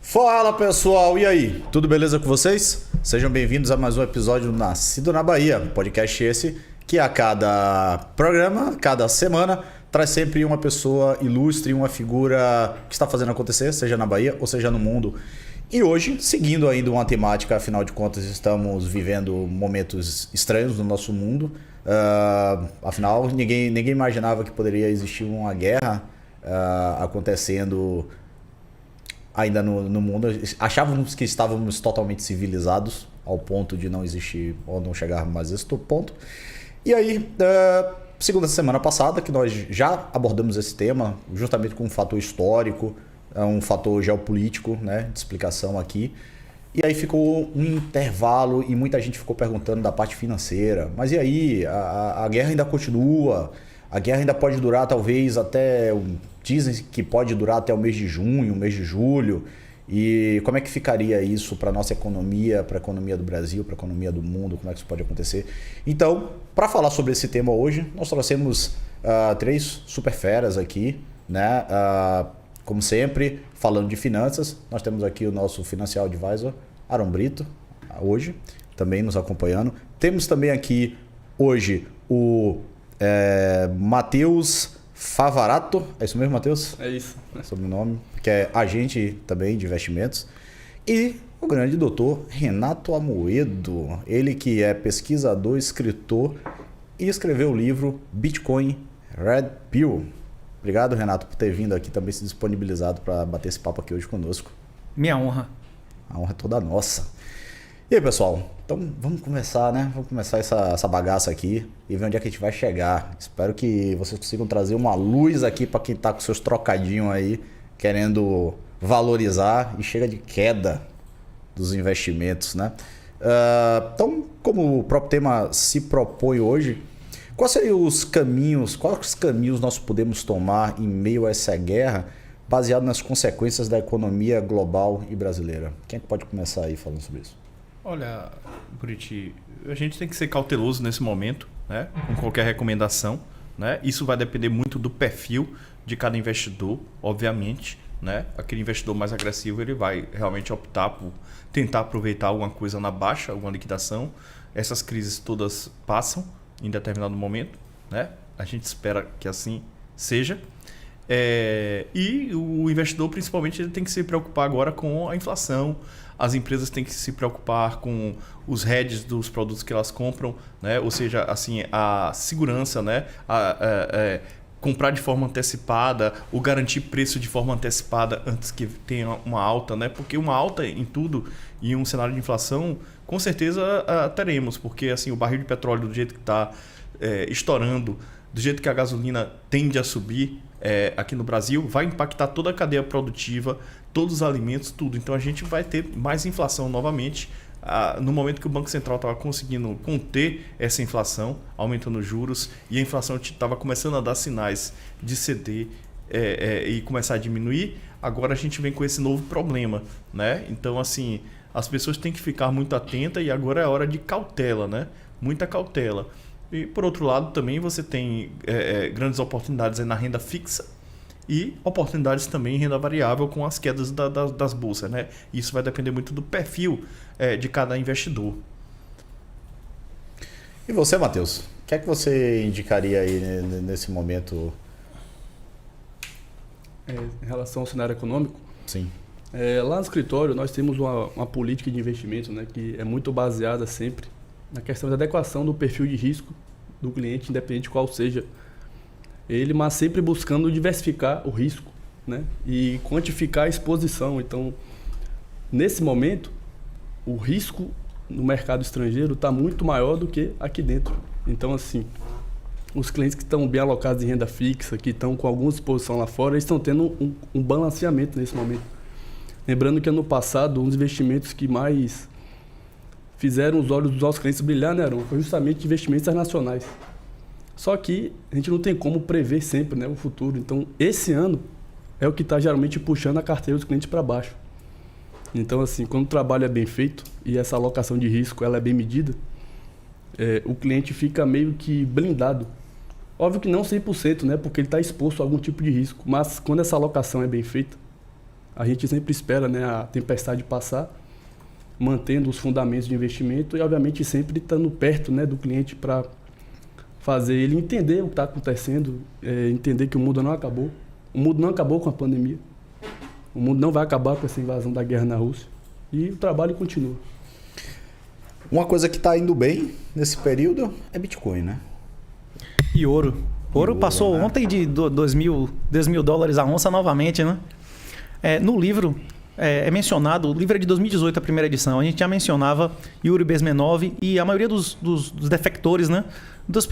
Fala pessoal, e aí? Tudo beleza com vocês? Sejam bem-vindos a mais um episódio do Nascido na Bahia, podcast esse que a cada programa, cada semana, traz sempre uma pessoa ilustre, uma figura que está fazendo acontecer, seja na Bahia ou seja no mundo. E hoje, seguindo ainda uma temática, afinal de contas estamos vivendo momentos estranhos no nosso mundo. Afinal, ninguém imaginava que poderia existir uma guerra acontecendo ainda no mundo. Achávamos que estávamos totalmente civilizados ao ponto de não existir ou não chegar mais a esse ponto. E aí, segunda semana passada, que nós já abordamos esse tema, justamente com um fator histórico, um fator geopolítico, né, de explicação aqui. E aí ficou um intervalo e muita gente ficou perguntando da parte financeira. Mas e aí? A guerra ainda continua? A guerra ainda pode durar talvez até... Dizem que pode durar até o mês de junho, o mês de julho. E como é que ficaria isso para a nossa economia, para a economia do Brasil, para a economia do mundo? Como é que isso pode acontecer? Então, para falar sobre esse tema hoje, nós trouxemos três super feras aqui, né? Como sempre, falando de finanças, nós temos aqui o nosso Financial Advisor, Aaron Brito, hoje, também nos acompanhando. Temos também aqui, hoje, o Matheus Favarato, é isso mesmo, Matheus? É isso. Sobrenome, que é agente também de investimentos. E o grande doutor Renato Amoedo, ele que é pesquisador, escritor e escreveu o livro Bitcoin Red Pill. Obrigado, Renato, por ter vindo aqui também, se disponibilizado para bater esse papo aqui hoje conosco. Minha honra. A honra é toda nossa. E aí, pessoal? Então vamos começar, né? Vamos começar essa bagaça aqui e ver onde é que a gente vai chegar. Espero que vocês consigam trazer uma luz aqui para quem tá com seus trocadinhos aí, querendo valorizar e chega de queda dos investimentos, né? Então, como o próprio tema se propõe hoje, quais caminhos nós podemos tomar em meio a essa guerra, baseado nas consequências da economia global e brasileira? Quem é que pode começar aí falando sobre isso? Olha, Buriti, a gente tem que ser cauteloso nesse momento, né? Com qualquer recomendação, né? Isso vai depender muito do perfil de cada investidor, obviamente, né? Aquele investidor mais agressivo, ele vai realmente optar por tentar aproveitar alguma coisa na baixa, alguma liquidação. Essas crises todas passam em determinado momento, né? A gente espera que assim seja. E o investidor, principalmente, ele tem que se preocupar agora com a inflação. As empresas têm que se preocupar com os hedges dos produtos que elas compram, né? Ou seja, assim, a segurança, né? Comprar de forma antecipada ou garantir preço de forma antecipada antes que tenha uma alta, né? Porque uma alta em tudo e um cenário de inflação, com certeza teremos, porque assim, o barril de petróleo do jeito que está estourando, do jeito que a gasolina tende a subir aqui no Brasil, vai impactar toda a cadeia produtiva, todos os alimentos, tudo. Então a gente vai ter mais inflação novamente. No momento que o Banco Central estava conseguindo conter essa inflação, aumentando os juros, e a inflação estava começando a dar sinais de ceder e começar a diminuir, agora a gente vem com esse novo problema, né? Então, assim, as pessoas têm que ficar muito atentas e agora é hora de cautela, né? Muita cautela. E, por outro lado, também você tem grandes oportunidades na renda fixa e oportunidades também em renda variável com as quedas das bolsas, né? Isso vai depender muito do perfil de cada investidor. E você, Matheus? O que é que você indicaria aí nesse momento? Em relação ao cenário econômico? Sim. Lá no escritório nós temos uma política de investimento, né, que é muito baseada sempre na questão da adequação do perfil de risco do cliente, independente de qual seja ele, mas sempre buscando diversificar o risco, né, e quantificar a exposição. Então, nesse momento, o risco no mercado estrangeiro está muito maior do que aqui dentro. Então, assim, os clientes que estão bem alocados em renda fixa, que estão com alguma exposição lá fora, eles estão tendo um balanceamento nesse momento. Lembrando que ano passado, um dos investimentos que mais fizeram os olhos dos nossos clientes brilhar, né, Aaron? Foi justamente investimentos internacionais. Só que a gente não tem como prever sempre, né, o futuro. Então, esse ano é o que está geralmente puxando a carteira dos clientes para baixo. Então, assim, quando o trabalho é bem feito e essa alocação de risco ela é bem medida, o cliente fica meio que blindado. Óbvio que não 100%, né, porque ele está exposto a algum tipo de risco. Mas quando essa alocação é bem feita, A gente sempre espera, né, a tempestade passar, mantendo os fundamentos de investimento e, obviamente, sempre estando perto, né, do cliente para fazer ele entender o que está acontecendo, entender que o mundo não acabou. O mundo não acabou com a pandemia. O mundo não vai acabar com essa invasão da guerra na Rússia. E o trabalho continua. Uma coisa que está indo bem nesse período é Bitcoin, né? E ouro. Ouro passou, né, ontem de 2 mil dólares a onça novamente, né? No livro é mencionado, o livro é de 2018, a primeira edição, a gente já mencionava Yuri Bezmenov e a maioria dos defectores, né? Dos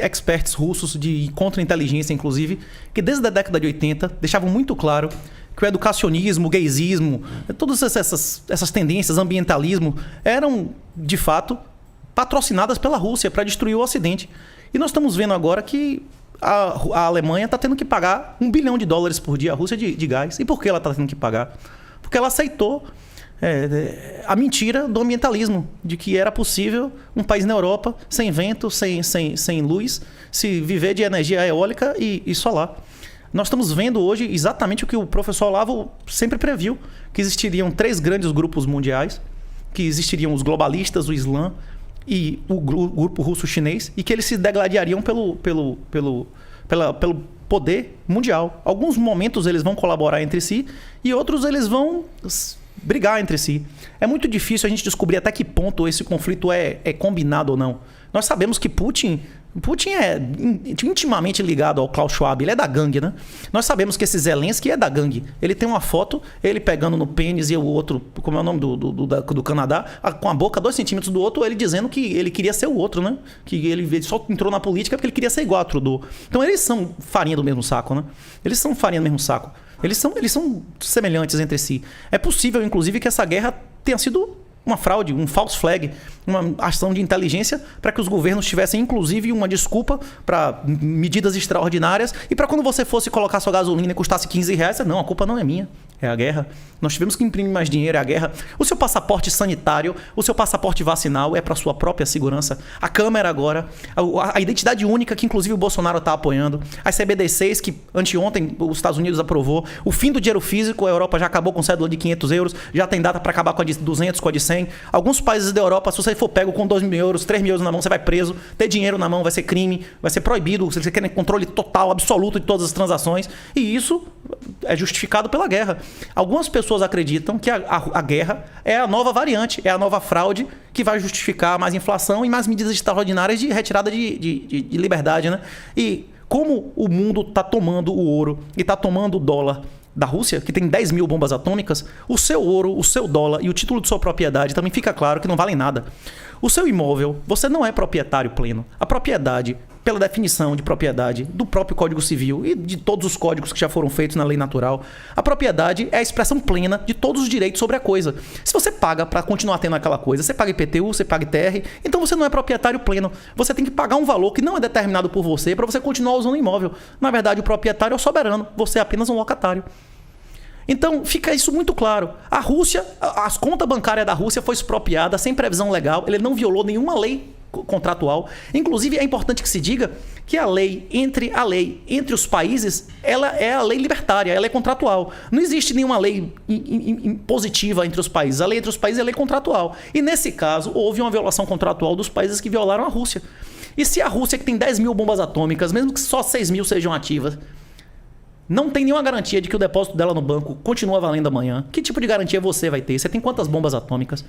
experts russos de contra-inteligência, inclusive, que desde a década de 80 deixavam muito claro que o educacionismo, o gaysismo, todas essas tendências, ambientalismo, eram, de fato, patrocinadas pela Rússia para destruir o Ocidente. E nós estamos vendo agora que a Alemanha está tendo que pagar $1 bilhão por dia à Rússia de gás. E por que ela está tendo que pagar? Porque ela aceitou a mentira do ambientalismo, de que era possível um país na Europa sem vento, sem luz, se viver de energia eólica e solar. Nós estamos vendo hoje exatamente o que o professor Olavo sempre previu, que existiriam 3 grandes grupos mundiais, que existiriam os globalistas, o Islã e o grupo russo-chinês, e que eles se degladiariam pelo poder mundial. Alguns momentos eles vão colaborar entre si e outros eles vão brigar entre si. É muito difícil a gente descobrir até que ponto esse conflito é combinado ou não. Nós sabemos que Putin é intimamente ligado ao Klaus Schwab, ele é da gangue, né? Nós sabemos que esse Zelensky é da gangue. Ele tem uma foto, ele pegando no pênis e o outro, como é o nome do Canadá, com a boca 2 centímetros do outro, ele dizendo que ele queria ser o outro, né? Que ele só entrou na política porque ele queria ser igual a Trudeau. Então eles são farinha do mesmo saco, né? Eles são farinha do mesmo saco. Eles são semelhantes entre si. É possível, inclusive, que essa guerra tenha sido uma fraude, um false flag, uma ação de inteligência para que os governos tivessem, inclusive, uma desculpa para medidas extraordinárias e para quando você fosse colocar sua gasolina e custasse R$15, não, a culpa não é minha, é a guerra. Nós tivemos que imprimir mais dinheiro, é a guerra. O seu passaporte sanitário, o seu passaporte vacinal é para sua própria segurança. A câmera agora, a identidade única que, inclusive, o Bolsonaro está apoiando. As CBDCs que anteontem os Estados Unidos aprovou. O fim do dinheiro físico, a Europa já acabou com cédula de €500, já tem data para acabar com a de 200, com a de 100. Alguns países da Europa, se você for pego com €2.000, €3.000 na mão, você vai preso. Ter dinheiro na mão vai ser crime, vai ser proibido. Você quer controle total, absoluto de todas as transações. E isso é justificado pela guerra. Algumas pessoas acreditam que a guerra é a nova variante, é a nova fraude que vai justificar mais inflação e mais medidas extraordinárias de retirada de liberdade, né? E como o mundo está tomando o ouro e está tomando o dólar da Rússia, que tem 10 mil bombas atômicas, o seu ouro, o seu dólar e o título de sua propriedade também fica claro que não valem nada. O seu imóvel, você não é proprietário pleno. A propriedade, pela definição de propriedade do próprio Código Civil e de todos os códigos que já foram feitos na lei natural, a propriedade é a expressão plena de todos os direitos sobre a coisa. Se você paga para continuar tendo aquela coisa, você paga IPTU, você paga ITR, então você não é proprietário pleno. Você tem que pagar um valor que não é determinado por você para você continuar usando o imóvel. Na verdade, o proprietário é o soberano, você é apenas um locatário. Então, fica isso muito claro. A Rússia, as contas bancárias da Rússia foi expropriada sem previsão legal, ele não violou nenhuma lei contratual. Inclusive, é importante que se diga que a lei entre os países, ela é a lei libertária, ela é contratual. Não existe nenhuma lei impositiva entre os países. A lei entre os países é lei contratual. E nesse caso, houve uma violação contratual dos países que violaram a Rússia. E se a Rússia, que tem 10 mil bombas atômicas, mesmo que só 6 mil sejam ativas, não tem nenhuma garantia de que o depósito dela no banco continua valendo amanhã. Que tipo de garantia você vai ter? Você tem quantas bombas atômicas?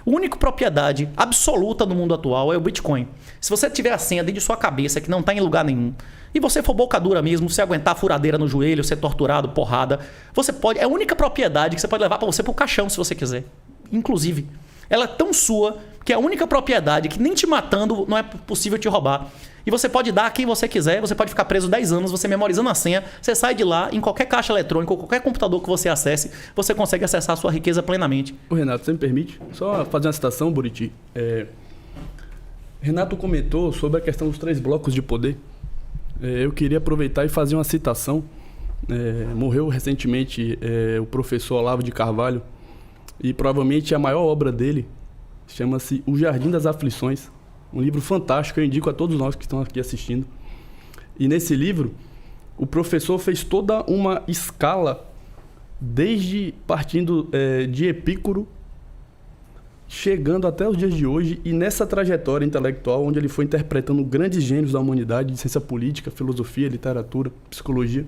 A única propriedade absoluta no mundo atual é o Bitcoin. Se você tiver a senha dentro de sua cabeça, que não está em lugar nenhum, e você for boca dura mesmo, se aguentar furadeira no joelho, ser torturado, porrada, você pode... É a única propriedade que você pode levar para você pro caixão, se você quiser. Inclusive, ela é tão sua que é a única propriedade que nem te matando não é possível te roubar. E você pode dar a quem você quiser, você pode ficar preso 10 anos, você memorizando a senha, você sai de lá, em qualquer caixa eletrônica ou qualquer computador que você acesse, você consegue acessar a sua riqueza plenamente. Ô Renato, você me permite? Só fazer uma citação, Buriti. Renato comentou sobre a questão dos 3 blocos de poder. Eu queria aproveitar e fazer uma citação. Morreu recentemente o professor Olavo de Carvalho e provavelmente a maior obra dele chama-se O Jardim das Aflições. Um livro fantástico, eu indico a todos nós que estão aqui assistindo. E nesse livro, o professor fez toda uma escala desde partindo de Epícoro, chegando até os dias de hoje, e nessa trajetória intelectual, onde ele foi interpretando grandes gênios da humanidade, de ciência política, filosofia, literatura, psicologia,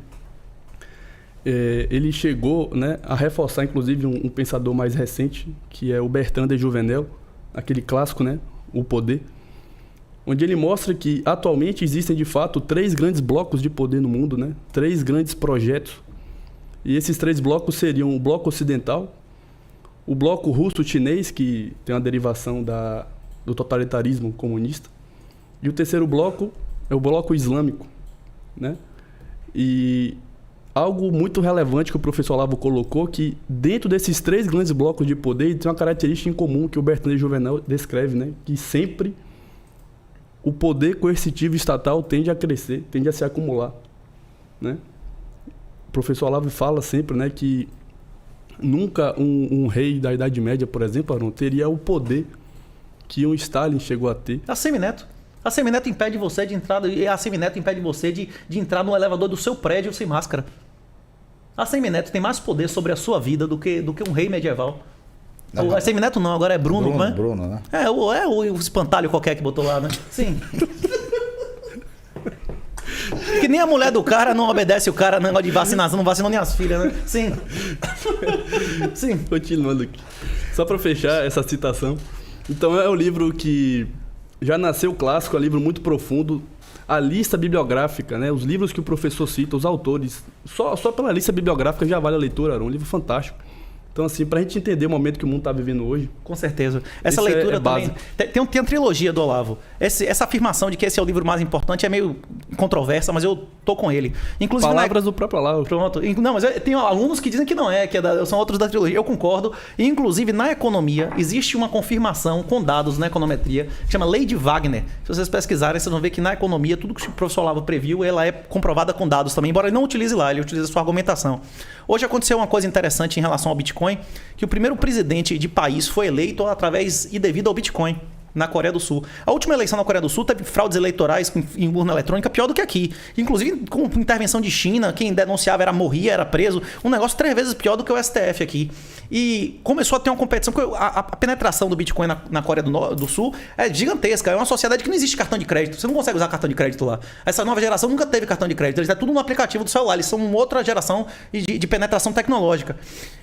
ele chegou, né, a reforçar, inclusive, um pensador mais recente, que é o Bertrand de Jouvenel, aquele clássico, né, O Poder, onde ele mostra que, atualmente, existem, de fato, 3 grandes blocos de poder no mundo, né, 3 grandes projetos, e esses 3 blocos seriam o bloco ocidental, o bloco russo-chinês, que tem uma derivação do totalitarismo comunista, e o terceiro bloco é o bloco islâmico, né? E algo muito relevante que o professor Olavo colocou, que dentro desses 3 grandes blocos de poder, tem uma característica em comum que o Bertrand de Jouvenel descreve, né? Que sempre o poder coercitivo estatal tende a crescer, tende a se acumular, né? O professor Olavo fala sempre, né, que nunca um rei da Idade Média, por exemplo, Aron, teria o poder que um Stalin chegou a ter. A Semineto. A Semineto impede você de entrar, e a Semineto impede você de entrar no elevador do seu prédio sem máscara. A Semineto tem mais poder sobre a sua vida do que um rei medieval. Não, A Semineto não, agora é Bruno, né? Bruno, né? É o espantalho qualquer que botou lá, né? Sim. Que nem a mulher do cara não obedece o cara no negócio de vacinação, não vacinou nem as filhas, né? Sim. Sim. Continuando aqui. Só para fechar essa citação. Então é um livro que já nasceu clássico, é um livro muito profundo. A lista bibliográfica, né? Os livros que o professor cita, os autores, só pela lista bibliográfica já vale a leitura, era um livro fantástico. Então, assim, pra gente entender o momento que o mundo está vivendo hoje. Com certeza. Essa leitura também. Tem a trilogia do Olavo. Essa afirmação de que esse é o livro mais importante é meio controversa, mas eu tô com ele. Inclusive, palavras do próprio Olavo. Pronto. Não, mas tem alunos que dizem que não é, são outros da trilogia. Eu concordo. E, inclusive, na economia, existe uma confirmação com dados na econometria, que chama Lei de Wagner. Se vocês pesquisarem, vocês vão ver que na economia, tudo que o professor Olavo previu, ela é comprovada com dados também, embora ele não utilize lá, ele utiliza a sua argumentação. Hoje aconteceu uma coisa interessante em relação ao Bitcoin, que o primeiro presidente de país foi eleito através e devido ao Bitcoin na Coreia do Sul. A última eleição na Coreia do Sul teve fraudes eleitorais em urna eletrônica pior do que aqui. Inclusive com intervenção de China, quem denunciava morria, era preso. Um negócio 3 vezes pior do que o STF aqui. E começou a ter uma competição, porque a penetração do Bitcoin na Coreia do Sul é gigantesca. É uma sociedade que não existe cartão de crédito. Você não consegue usar cartão de crédito lá. Essa nova geração nunca teve cartão de crédito. Eles é tudo no aplicativo do celular. Eles são uma outra geração de penetração tecnológica.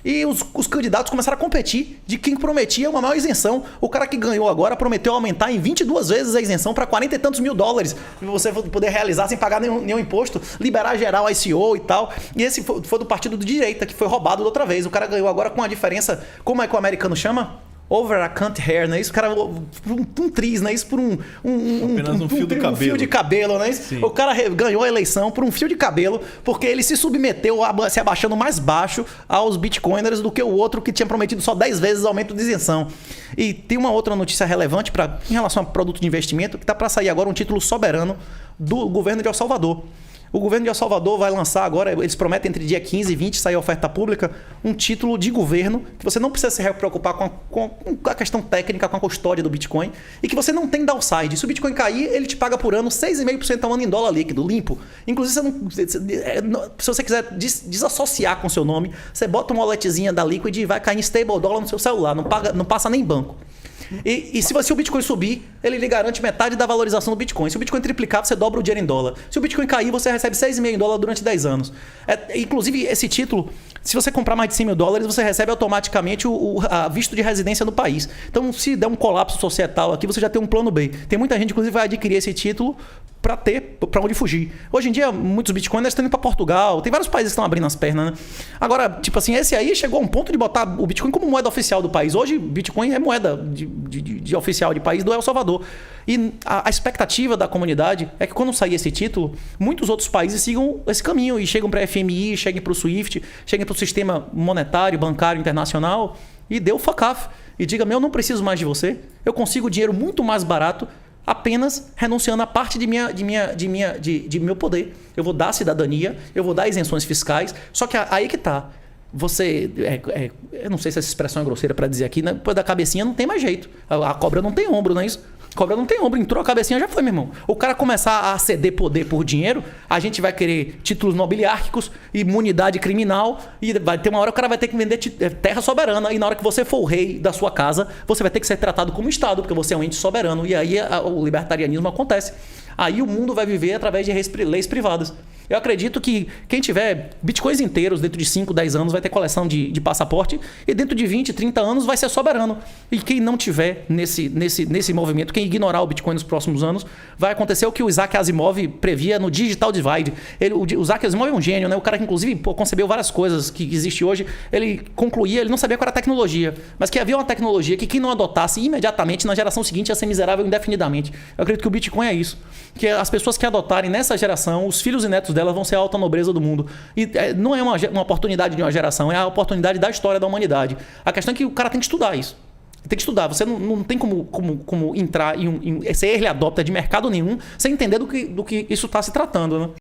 E os candidatos começaram a competir de quem prometia uma maior isenção. O cara que ganhou agora prometeu aumentar em 22 vezes a isenção para 40 e tantos mil dólares para você poder realizar sem pagar nenhum imposto, liberar geral ICO e tal. E esse foi do partido de direita, que foi roubado da outra vez. O cara ganhou agora com a diferença, como é que o americano chama? Over a cunt hair, não é isso? O cara, um triz, não é isso? Por apenas um fio de cabelo. Um fio de cabelo, não é isso? Sim. O cara ganhou a eleição por um fio de cabelo, porque ele se submeteu se abaixando mais baixo aos bitcoiners do que o outro que tinha prometido só 10 vezes aumento de isenção. E tem uma outra notícia relevante em relação a produto de investimento, que está para sair agora um título soberano do governo de El Salvador. O governo de El Salvador vai lançar agora, eles prometem entre dia 15 e 20 sair a oferta pública, um título de governo que você não precisa se preocupar com a questão técnica, com a custódia do Bitcoin, e que você não tem downside. Se o Bitcoin cair, ele te paga por ano 6,5% ao ano em dólar líquido, limpo. Inclusive, se você quiser desassociar com o seu nome, você bota uma walletzinha da Liquid e vai cair em stable dólar no seu celular, não passa nem banco. E se o Bitcoin subir, ele lhe garante metade da valorização do Bitcoin. Se o Bitcoin triplicar, você dobra o dinheiro em dólar. Se o Bitcoin cair, você recebe 6,5 em dólar durante 10 anos. Inclusive, esse título, se você comprar mais de 100 mil dólares, você recebe automaticamente a visto de residência no país. Então, se der um colapso societal aqui, você já tem um plano B. Tem muita gente, inclusive, vai adquirir esse título para onde fugir. Hoje em dia, muitos bitcoiners estão indo para Portugal. Tem vários países que estão abrindo as pernas, né? Agora, tipo assim, esse aí chegou a um ponto de botar o Bitcoin como moeda oficial do país. Hoje, Bitcoin é moeda de oficial de país do El Salvador. E a expectativa da comunidade é que quando sair esse título, muitos outros países sigam esse caminho e chegam para a FMI, cheguem para o SWIFT, cheguem para o sistema monetário, bancário internacional e dê o fuck off. E diga, eu não preciso mais de você. Eu consigo dinheiro muito mais barato apenas renunciando a parte de meu poder. Eu vou dar cidadania, eu vou dar isenções fiscais, só que aí que tá. Você, eu não sei se essa expressão é grosseira para dizer aqui, né? Depois da cabecinha não tem mais jeito. A cobra não tem ombro, não é isso? Cobra não tem ombro, entrou a cabecinha, já foi, meu irmão. O cara começar a ceder poder por dinheiro, a gente vai querer títulos nobiliárquicos, imunidade criminal, e vai ter uma hora que o cara vai ter que vender terra soberana, e na hora que você for o rei da sua casa, você vai ter que ser tratado como Estado, porque você é um ente soberano, e aí o libertarianismo acontece. Aí o mundo vai viver através de leis privadas. Eu acredito que quem tiver bitcoins inteiros dentro de 5, 10 anos vai ter coleção de passaporte e dentro de 20, 30 anos vai ser soberano. E quem não tiver nesse movimento, quem ignorar o Bitcoin nos próximos anos, vai acontecer o que o Isaac Asimov previa no Digital Divide. O Isaac Asimov é um gênio, né? O cara que inclusive concebeu várias coisas que existe hoje. Ele concluía, ele não sabia qual era a tecnologia, mas que havia uma tecnologia que quem não adotasse imediatamente na geração seguinte ia ser miserável indefinidamente. Eu acredito que o Bitcoin é isso. Que as pessoas que adotarem nessa geração, os filhos e netos delas vão ser a alta nobreza do mundo. E não é uma oportunidade de uma geração, é a oportunidade da história da humanidade. A questão é que o cara tem que estudar isso. Tem que estudar. Você não tem como entrar em ser early adopter de mercado nenhum sem entender do que isso está se tratando, né?